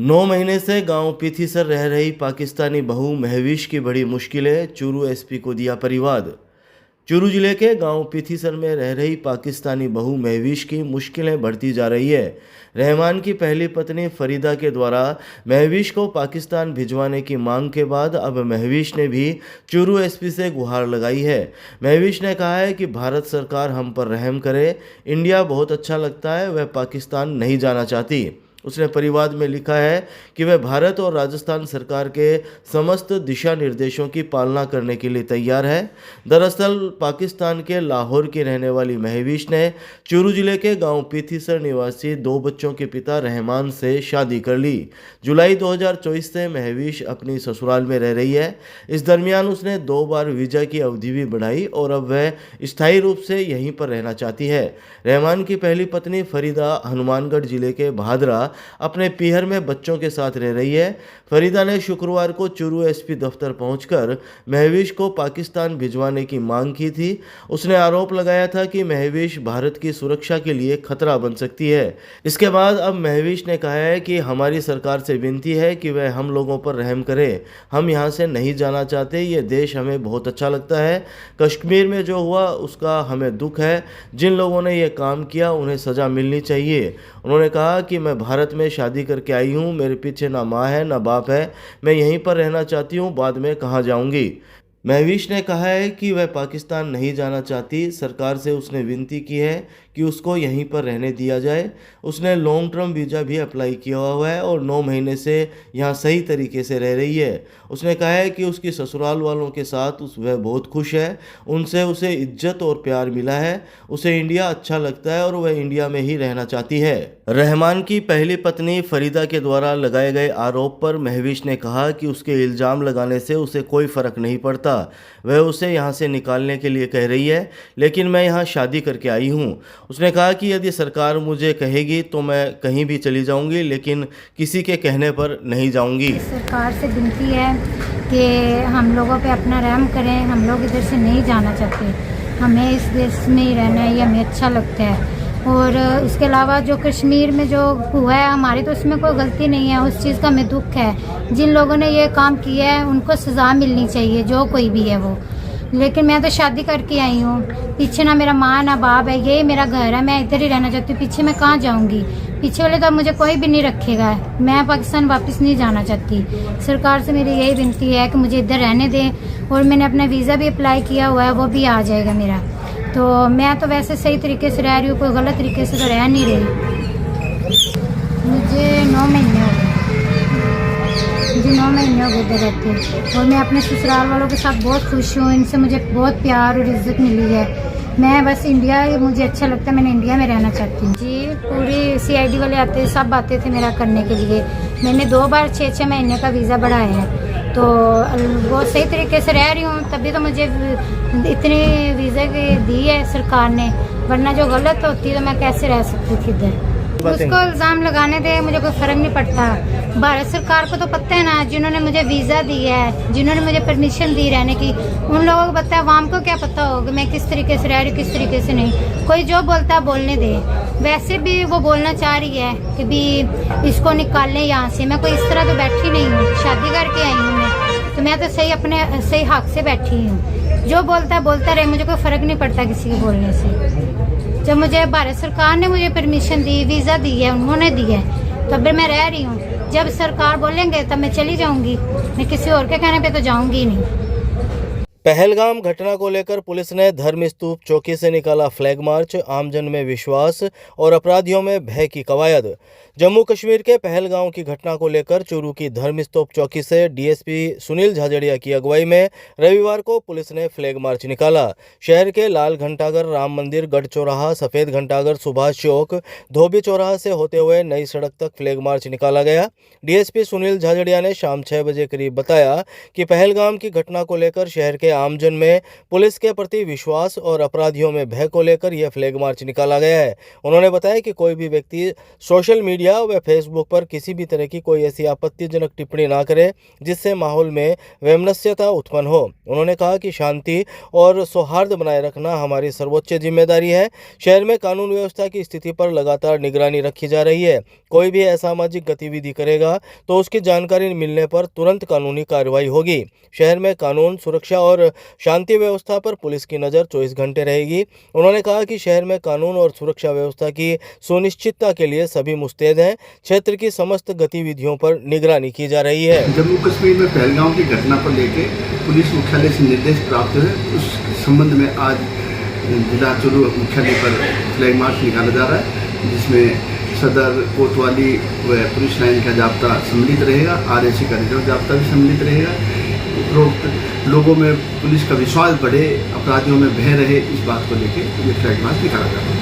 9 महीने से गांव पीथीसर रह रही पाकिस्तानी बहू महविश की बड़ी मुश्किलें, चूरू एसपी को दिया परिवाद। चूरू जिले के गांव पीथीसर में रह रही पाकिस्तानी बहू महविश की मुश्किलें बढ़ती जा रही है। रहमान की पहली पत्नी फरीदा के द्वारा महविश को पाकिस्तान भिजवाने की मांग के बाद अब महविश ने भी चूरू एसपी से गुहार लगाई है। महविश ने कहा है कि भारत सरकार हम पर रहम करे, इंडिया बहुत अच्छा लगता है, वह पाकिस्तान नहीं जाना चाहती। उसने परिवाद में लिखा है कि वह भारत और राजस्थान सरकार के समस्त दिशा निर्देशों की पालना करने के लिए तैयार है। दरअसल पाकिस्तान के लाहौर की रहने वाली महविश ने चूरू जिले के गांव पीथीसर निवासी 2 बच्चों के पिता रहमान से शादी कर ली। जुलाई 2024 से महविश अपनी ससुराल में रह रही है। इस दरमियान उसने 2 बार वीजा की अवधि भी बढ़ाई और अब वह स्थायी रूप से यहीं पर रहना चाहती है। रहमान की पहली पत्नी फरीदा हनुमानगढ़ जिले के भादरा अपने पीहर में बच्चों के साथ रह रही है। फरीदा ने शुक्रवार को चूरू एसपी दफ्तर पहुंचकर महविश को पाकिस्तान भिजवाने की मांग की थी। उसने आरोप लगाया था कि महविश भारत की सुरक्षा के लिए खतरा बन सकती है। इसके बाद अब महविश ने कहा है कि हमारी सरकार से विनती है कि वह हम लोगों पर रहम करे, हम यहाँ से नहीं जाना चाहते, ये देश हमें बहुत अच्छा लगता है। कश्मीर में जो हुआ उसका हमें दुख है, जिन लोगों ने ये काम किया उन्हें सज़ा मिलनी चाहिए। उन्होंने कहा कि मैं भारत में शादी करके आई हूँ, मेरे पीछे ना माँ है ना बाप है, मैं यहीं पर रहना चाहती हूँ, बाद में कहाँ जाऊँगी। महविश ने कहा है कि वह पाकिस्तान नहीं जाना चाहती। सरकार से उसने विनती की है कि उसको यहीं पर रहने दिया जाए। उसने लॉन्ग टर्म वीज़ा भी अप्लाई किया हुआ है और 9 महीने से यहाँ सही तरीके से रह रही है। उसने कहा है कि उसकी ससुराल वालों के साथ वह बहुत खुश है, उनसे उसे इज्जत और प्यार मिला है, उसे इंडिया अच्छा लगता है और वह इंडिया में ही रहना चाहती है। रहमान की पहली पत्नी फरीदा के द्वारा लगाए गए आरोप पर महविश ने कहा कि उसके इल्ज़ाम लगाने से उसे कोई फ़र्क नहीं पड़ता, वह उसे यहाँ से निकालने के लिए कह रही है, लेकिन मैं यहाँ शादी करके आई हूँ। उसने कहा कि यदि सरकार मुझे कहेगी तो मैं कहीं भी चली जाऊँगी, लेकिन किसी के कहने पर नहीं जाऊँगी। सरकार से विनती है कि हम लोगों पे अपना रहम करें, हम लोग इधर से नहीं जाना चाहते, हमें इस देश में ही रहना है, ये हमें अच्छा लगता है। और इसके अलावा जो कश्मीर में जो हुआ है, हमारी तो उसमें कोई गलती नहीं है, उस चीज़ का हमें दुख है। जिन लोगों ने ये काम किया है उनको सज़ा मिलनी चाहिए, जो कोई भी है वो। लेकिन मैं तो शादी करके आई हूँ, पीछे ना मेरा माँ ना बाप है, ये मेरा घर है, मैं इधर ही रहना चाहती हूँ, पीछे मैं कहाँ जाऊँगी। पीछे वाले तो मुझे कोई भी नहीं रखेगा, मैं पाकिस्तान वापस नहीं जाना चाहती। सरकार से मेरी यही विनती है कि मुझे इधर रहने दें और मैंने अपना वीज़ा भी अप्लाई किया हुआ है, वो भी आ जाएगा मेरा। तो मैं तो वैसे सही तरीके से रह रही हूँ, कोई गलत तरीके से तो रह नहीं रही। मुझे 9 महीने हो गए, मुझे 9 महीने हो गए इधर रहते, और मैं अपने ससुराल वालों के साथ बहुत खुश हूँ, इनसे मुझे बहुत प्यार और इज्जत मिली है। मैं बस इंडिया, मुझे अच्छा लगता है, मैंने इंडिया में रहना चाहती हूँ। जी, पूरी CID वाले आते, सब आते थे मेरा करने के लिए। मैंने 2 बार 6-6 महीने का वीज़ा बढ़ाया है, तो वो सही तरीके से रह रही हूँ, तभी तो मुझे इतने वीज़ा की दी है सरकार ने, वरना जो गलत होती तो मैं कैसे रह सकती थी इधर। उसको इल्ज़ाम लगाने दे, मुझे कोई फ़र्क नहीं पड़ता। भारत सरकार को तो पता है ना, जिन्होंने मुझे वीज़ा दिया है, जिन्होंने मुझे परमिशन दी रहने की, उन लोगों को पता है। आवाम को क्या पता होगा मैं किस तरीके से रह रही हूँ, किस तरीके से नहीं। कोई जो बोलता है बोलने दे। वैसे भी वो बोलना चाह रही है कि भी इसको निकाल लें यहाँ से। मैं कोई इस तरह तो बैठी नहीं हूँ, शादी करके आई हूँ मैं तो सही अपने सही हक से बैठी हूँ। जो बोलता है बोलता रहे, मुझे कोई फ़र्क नहीं पड़ता किसी के बोलने से। जब मुझे भारत सरकार ने मुझे परमिशन दी, वीज़ा दी है, उन्होंने दी है, तब भी मैं रह रही हूँ। जब सरकार बोलेंगे तब मैं चली जाऊँगी, मैं किसी और के कहने पे तो जाऊँगी ही नहीं। पहलगाम घटना को लेकर पुलिस ने धर्म स्तूप चौकी से निकाला फ्लैग मार्च, आमजन में विश्वास और अपराधियों में भय की कवायद। जम्मू कश्मीर के पहलगाम की घटना को लेकर चूरू की धर्म स्तूप चौकी से DSP सुनील झाझड़िया की अगुवाई में रविवार को पुलिस ने फ्लैग मार्च निकाला। शहर के लाल घंटाघर राम मंदिर, गढ़ चौराहा, सफ़ेद घंटाघर, सुभाष चौक, धोबी चौराहा से होते हुए नई सड़क तक फ्लैग मार्च निकाला गया। DSP सुनील झाझड़िया ने शाम 6 बजे करीब बताया कि पहलगाम की घटना को लेकर शहर के आमजन में पुलिस के प्रति विश्वास और अपराधियों में भय को लेकर यह फ्लैग मार्च निकाला गया है। उन्होंने बताया कि कोई भी व्यक्ति सोशल मीडिया मीडिया व फेसबुक पर किसी भी तरह की कोई ऐसी आपत्तिजनक टिप्पणी ना करे जिससे माहौल में वैमनस्यता उत्पन्न हो। उन्होंने कहा कि शांति और सौहार्द बनाए रखना हमारी सर्वोच्च जिम्मेदारी है। शहर में कानून व्यवस्था की स्थिति पर लगातार निगरानी रखी जा रही है। कोई भी असामाजिक गतिविधि करेगा तो उसकी जानकारी मिलने पर तुरंत कानूनी कार्रवाई होगी। शहर में कानून, सुरक्षा और शांति व्यवस्था पर पुलिस की नज़र 24 घंटे रहेगी। उन्होंने कहा कि शहर में कानून और सुरक्षा व्यवस्था की सुनिश्चितता के लिए सभी मुस्तैद हैं। क्षेत्र की समस्त गतिविधियों पर निगरानी की जा रही है। जम्मू कश्मीर में पहलगाम की घटना को लेकर पुलिस मुख्यालय से निर्देश प्राप्त हुए। उस संबंध में आज जिला चूरू मुख्यालय पर फ्लैग मार्च निकाला जा रहा है, जिसमें सदर, कोतवाली व पुलिस लाइन का जाब्ता सम्मिलित रहेगा। RSC का रिजर्व जाब्ता भी सम्मिलित रहेगा। उपरोक्त लोगों में पुलिस का विश्वास बढ़े, अपराधियों में भय रहे, इस बात को लेकर ये फ्लैग मार्च निकाला जा रहा है।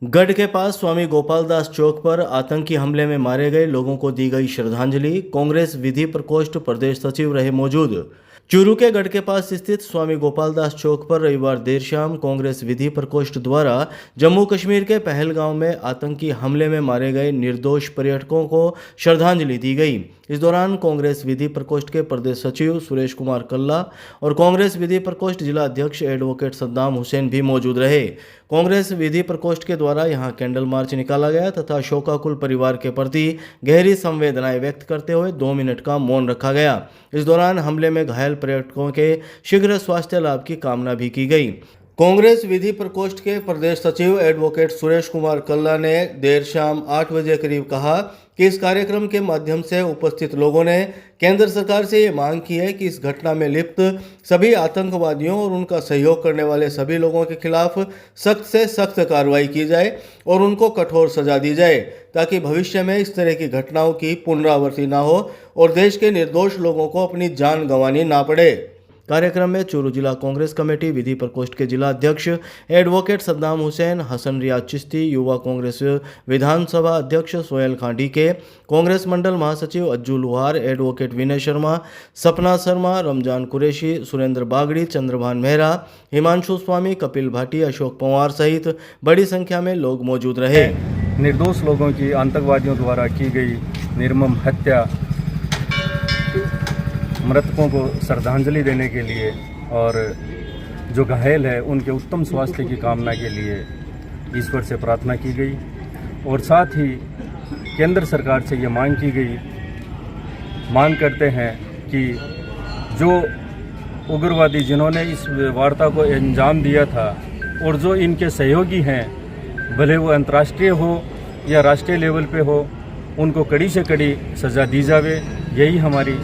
गढ़ के पास स्वामी गोपाल दास चौक पर आतंकी हमले में मारे गए लोगों को दी गई श्रद्धांजलि। कांग्रेस विधि प्रकोष्ठ प्रदेश सचिव रहे मौजूद। चूरू के गढ़ के पास स्थित स्वामी गोपाल दास चौक पर रविवार देर शाम कांग्रेस विधि प्रकोष्ठ द्वारा जम्मू कश्मीर के पहलगाम में आतंकी हमले में मारे गए निर्दोष पर्यटकों को श्रद्धांजलि दी गई। इस दौरान कांग्रेस विधि प्रकोष्ठ के प्रदेश सचिव सुरेश कुमार कल्ला और कांग्रेस विधि प्रकोष्ठ जिला अध्यक्ष एडवोकेट सद्दाम हुसैन भी मौजूद रहे। कांग्रेस विधि प्रकोष्ठ के द्वारा यहां कैंडल मार्च निकाला गया तथा शोकाकुल परिवार के प्रति गहरी संवेदनाएं व्यक्त करते हुए 2 मिनट का मौन रखा गया। इस दौरान हमले में घायल पर्यटकों के शीघ्र स्वास्थ्य लाभ की कामना भी की गई। कांग्रेस विधि प्रकोष्ठ के प्रदेश सचिव एडवोकेट सुरेश कुमार कल्ला ने देर शाम 8 बजे करीब कहा कि इस कार्यक्रम के माध्यम से उपस्थित लोगों ने केंद्र सरकार से ये मांग की है कि इस घटना में लिप्त सभी आतंकवादियों और उनका सहयोग करने वाले सभी लोगों के खिलाफ सख्त से सख्त कार्रवाई की जाए और उनको कठोर सजा दी जाए, ताकि भविष्य में इस तरह की घटनाओं की पुनरावृत्ति ना हो और देश के निर्दोष लोगों को अपनी जान गंवानी ना पड़े। कार्यक्रम में चूरू जिला कांग्रेस कमेटी विधि प्रकोष्ठ के जिला अध्यक्ष एडवोकेट सद्दाम हुसैन, हसन रियाज चिश्ती, युवा कांग्रेस विधानसभा अध्यक्ष सोहेल खांडी के, कांग्रेस मंडल महासचिव अज्जू लुहार, एडवोकेट विनय शर्मा, सपना शर्मा, रमजान कुरैशी, सुरेंद्र बागड़ी, चंद्रभान मेहरा, हिमांशु स्वामी, कपिल भाटी, अशोक पंवार सहित बड़ी संख्या में लोग मौजूद रहे। निर्दोष लोगों की आतंकवादियों द्वारा की गई निर्मम हत्या, मृतकों को श्रद्धांजलि देने के लिए और जो घायल है उनके उत्तम स्वास्थ्य की कामना के लिए ईश्वर से प्रार्थना की गई और साथ ही केंद्र सरकार से ये मांग करते हैं कि जो उग्रवादी जिन्होंने इस वार्ता को अंजाम दिया था और जो इनके सहयोगी हैं, भले वो अंतर्राष्ट्रीय हो या राष्ट्रीय लेवल पे हो, उनको कड़ी से कड़ी सज़ा दी जावे। यही हमारी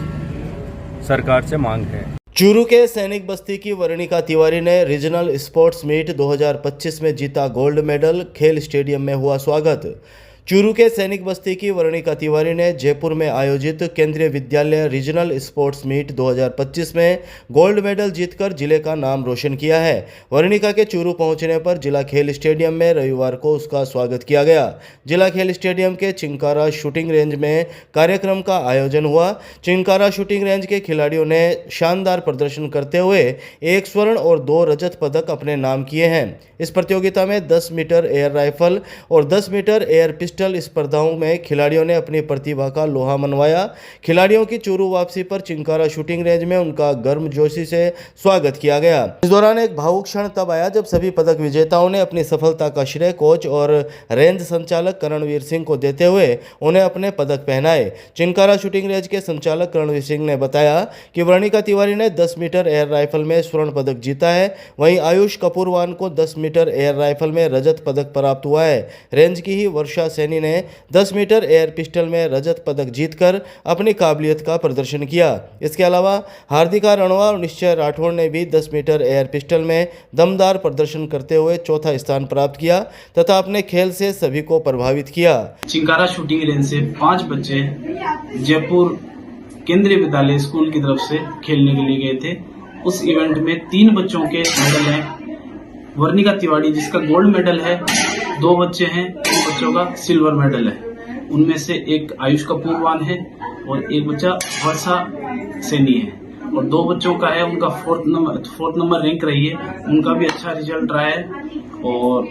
सरकार से मांग है। चूरू के सैनिक बस्ती की वर्णिका तिवारी ने रीजनल स्पोर्ट्स मीट 2025 में जीता गोल्ड मेडल। खेल स्टेडियम में हुआ स्वागत। चूरू के सैनिक बस्ती की वर्णिका तिवारी ने जयपुर में आयोजित केंद्रीय विद्यालय रीजनल स्पोर्ट्स मीट 2025 में गोल्ड मेडल जीतकर जिले का नाम रोशन किया है। वर्णिका के चूरू पहुंचने पर जिला खेल स्टेडियम में रविवार को उसका स्वागत किया गया। जिला खेल स्टेडियम के चिंकारा शूटिंग रेंज में कार्यक्रम का आयोजन हुआ। चिंकारा शूटिंग रेंज के खिलाड़ियों ने शानदार प्रदर्शन करते हुए 1 स्वर्ण और 2 रजत पदक अपने नाम किए हैं। इस प्रतियोगिता में 10 मीटर एयर राइफल और 10 मीटर एयर पिस्टल स्पर्धाओं में खिलाड़ियों ने अपनी प्रतिभा का लोहा मनवाया। खिलाड़ियों की चूरू वापसी पर चिंकारा शूटिंग रेंज में उनका गर्मजोशी से स्वागत किया गया। इस दौरान एक भावुक क्षण तब आया जब सभी पदक विजेताओं ने अपनी सफलता का श्रेय कोच और रेंज संचालक करणवीर सिंह को देते हुए उन्हें अपने पदक पहनाए। चिंकारा शूटिंग रेंज के संचालक करणवीर सिंह ने बताया कि वर्णिका तिवारी ने 10 मीटर एयर राइफल में स्वर्ण पदक जीता है, वहीं आयुष कपूरवान को 10 मीटर एयर राइफल में रजत पदक प्राप्त हुआ है। रेंज की ही वर्षा सैनी ने 10 मीटर एयर पिस्टल में रजत पदक जीतकर अपनी काबिलियत का प्रदर्शन किया। इसके अलावा हार्दिका रणवा और निश्चय राठौड़ ने भी 10 मीटर एयर पिस्टल में दमदार प्रदर्शन करते हुए चौथा स्थान प्राप्त किया तथा अपने खेल से सभी को प्रभावित किया। चिंकारा शूटिंग रेंज से 5 बच्चे जयपुर केंद्रीय विद्यालय स्कूल की तरफ से खेलने के लिए गए थे। उस इवेंट में 3 बच्चों के मेडल हैं। वर्णिका तिवारी जिसका गोल्ड मेडल है, 2 बच्चे हैं, 2 बच्चों का सिल्वर मेडल है। उनमें से एक आयुष कपूरवान है और एक बच्चा वर्षा सैनी है और 2 बच्चों का है, उनका 4th नंबर रैंक रही है, उनका भी अच्छा रिजल्ट रहा है। और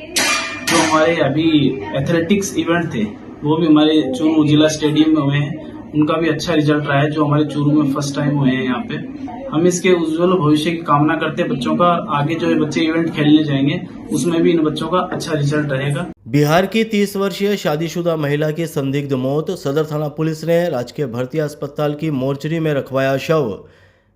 जो हमारे अभी एथलेटिक्स इवेंट थे वो भी हमारे चूरू जिला स्टेडियम में हुए हैं, उनका भी अच्छा रिजल्ट रहा है, जो हमारे चूरू में फर्स्ट टाइम हुए हैं यहाँ पे। हम इसके उज्जवल भविष्य की कामना करते हैं बच्चों का, आगे जो बच्चे इवेंट खेलने जाएंगे उसमें भी इन बच्चों का अच्छा रिजल्ट रहेगा। बिहार की 30 वर्षीय शादीशुदा महिला की संदिग्ध मौत, सदर थाना पुलिस ने राजकीय भर्ती अस्पताल की मोर्चरी में रखवाया शव।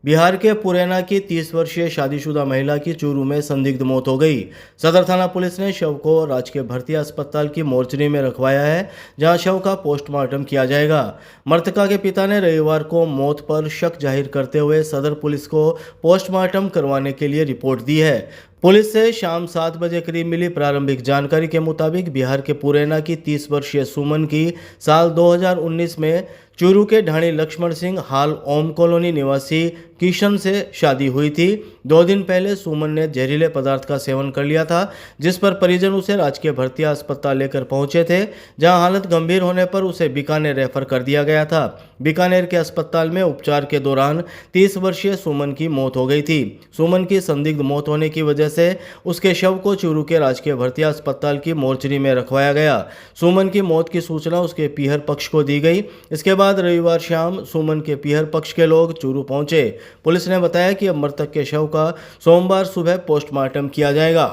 बिहार के पुरैना की 30 वर्षीय शादीशुदा महिला की चूरू में संदिग्ध मौत हो गई। सदर थाना पुलिस ने शव को राजकीय भर्ती अस्पताल की मोर्चरी में रखवाया है, जहां शव का पोस्टमार्टम किया जाएगा। मृतका के पिता ने रविवार को मौत पर शक जाहिर करते हुए सदर पुलिस को पोस्टमार्टम करवाने के लिए रिपोर्ट दी है। पुलिस से शाम 7 बजे करीब मिली प्रारंभिक जानकारी के मुताबिक बिहार के पुरैना की 30 वर्षीय सुमन की साल 2019 में चूरू के ढाणी लक्ष्मण सिंह हाल ओम कॉलोनी निवासी किशन से शादी हुई थी। 2 दिन पहले सुमन ने जहरीले पदार्थ का सेवन कर लिया था, जिस पर परिजन उसे राजकीय भर्ती अस्पताल लेकर पहुंचे थे, जहां हालत गंभीर होने पर उसे बीकानेर रेफर कर दिया गया था। बीकानेर के अस्पताल में उपचार के दौरान 30 वर्षीय सुमन की मौत हो गई थी। सुमन की संदिग्ध मौत होने की वजह से उसके शव को चूरू के राजकीय भर्ती अस्पताल की मोर्चरी में रखवाया गया। सुमन की मौत की सूचना उसके पीहर पक्ष को दी गई। इसके बाद रविवार शाम सुमन के पीहर पक्ष के लोग चूरू पहुंचे। पुलिस ने बताया कि अब मृतक के शव का सोमवार सुबह पोस्टमार्टम किया जाएगा।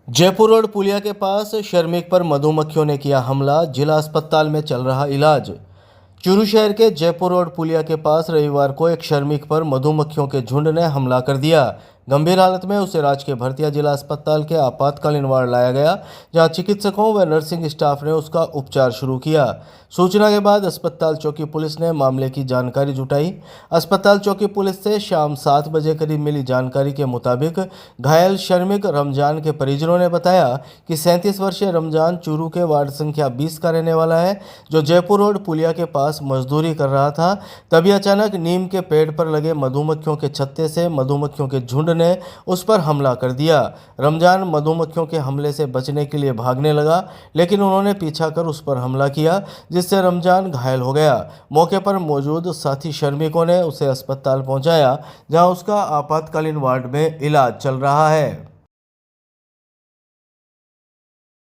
जयपुर रोड पुलिया के पास श्रमिक पर मधुमक्खियों ने किया हमला, जिला अस्पताल में चल रहा इलाज। चूरू शहर के जयपुर रोड पुलिया के पास रविवार को एक श्रमिक पर मधुमक्खियों के झुंड ने हमला कर दिया। गंभीर हालत में उसे राजकीय भर्तिया जिला अस्पताल के आपातकालीन वार्ड लाया गया, जहां चिकित्सकों व नर्सिंग स्टाफ ने उसका उपचार शुरू किया। सूचना के बाद अस्पताल चौकी पुलिस ने मामले की जानकारी जुटाई। अस्पताल चौकी पुलिस से शाम 7 बजे करीब मिली जानकारी के मुताबिक घायल श्रमिक रमजान के परिजनों ने बताया कि 37 वर्षीय रमजान चूरू के वार्ड संख्या 20 का रहने वाला है, जो जयपुर रोड पुलिया के पास मजदूरी कर रहा था। तभी अचानक नीम के पेड़ पर लगे मधुमक्खियों के छत्ते से मधुमक्खियों के झुंड ने उस पर हमला कर दिया। रमजान मधुमक्खियों के हमले से बचने के लिए भागने लगा, लेकिन उन्होंने पीछा कर उस पर हमला किया, जिससे रमजान घायल हो गया। मौके पर मौजूद साथी श्रमिकों ने उसे अस्पताल पहुंचाया, जहां उसका आपातकालीन वार्ड में इलाज चल रहा है।